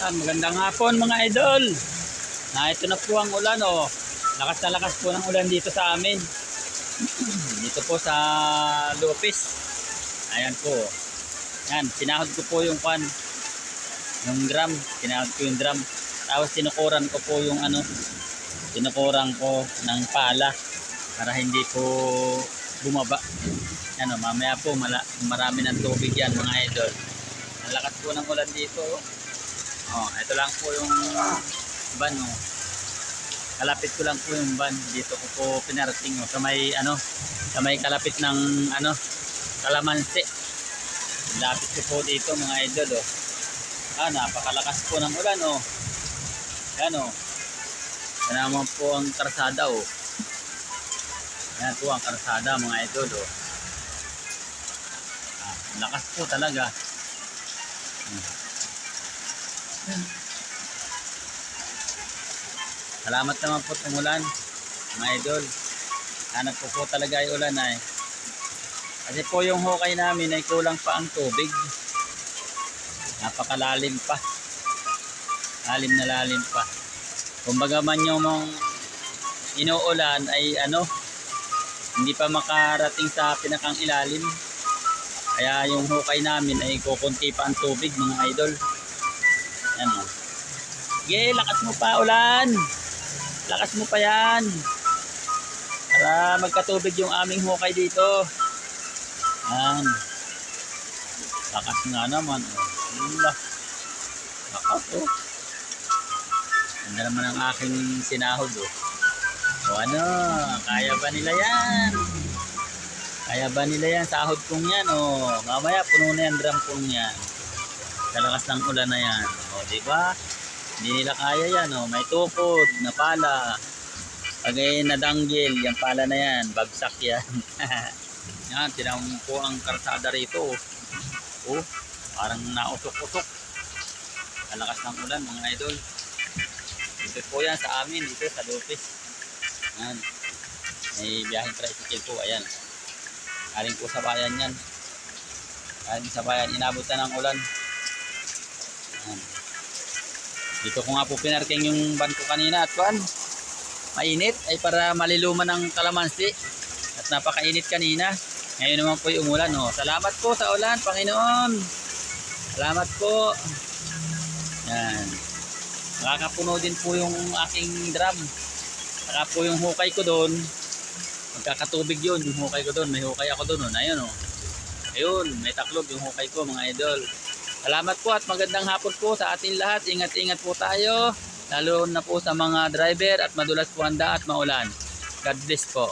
Magandang hapon mga idol. Ito na po ang ulan oh. Lakas na lakas po ng ulan dito sa amin. Dito po sa Lopez. Ayan po. Yan, sinahod ko po yung drum. Sinahod ko yung drum. Tapos tinukuran ko po yung tinukuran ko ng pala para hindi po bumaba. Ano, mamaya po marami ng tubig yan mga idol. Ang lakas po ng ulan dito. Oh, ito lang po yung van oh. Kalapit ko lang po yung van. Dito ko po pinarating oh, sa may kalapit ng Kalamansi. Lapit ko po dito mga idol oh. Napakalakas po ng ulan oh. Yan oh. Yan naman po ang karsada oh. Yan po ang karsada mga idol oh. Lakas po talaga. Salamat naman po ng ulan mga idol. Hanap po talaga ay ulan ay. Kasi po yung hukay namin ay kulang pa ang tubig. Napakalalim pa. Lalim na lalim pa. Kumbaga man yung inuulan ay hindi pa makarating sa pinakang ilalim. Kaya yung hukay namin ay kukunti pa ang tubig mga idol. Yan o. Sige, lakas mo pa ulan. Lakas mo pa yan. Para magkatubig yung aming hukay dito. Yan. Lakas nga naman. Lakas o. Ganda naman ang aking sinahod o. Kaya ba nila yan? Kaya ba nila yan? Sahod kong yan o. Mamaya puno na yan, drum kong yan. Sa lakas ng ulan na yan. O, diba? Hindi nila kaya yan o. May tukod na pala. Pag nadanggil, yung pala na yan, bagsak yan. Yan, tinawag po ang karsada rito o. O, parang nausok-usok. Sa lakas ng ulan mga idol. Dito po yan sa amin, dito sa Lopez. Yan. May biyaheng tricycle po, ayan. Galing po sa bayan yan. Galing sa bayan, inabot na ng ulan. Ayan. Dito ko nga po pinarking yung van ko kanina at mainit ay para maliluman ng kalamansi. At napakainit kanina. Ngayon naman po yung umulan. Oh. Salamat po sa ulan, Panginoon. Salamat po. Yan. Nakakapuno din po yung aking drum. Saka po yung hukay ko doon. Magkakatubig yun, yung hukay ko doon. May hukay ako doon. Ayun o. Ayun, may taklog yung hukay ko mga idol. Salamat po at magandang hapon po sa ating lahat. Ingat-ingat po tayo. Lalo na po sa mga driver at madulas po handa at maulan. God bless po.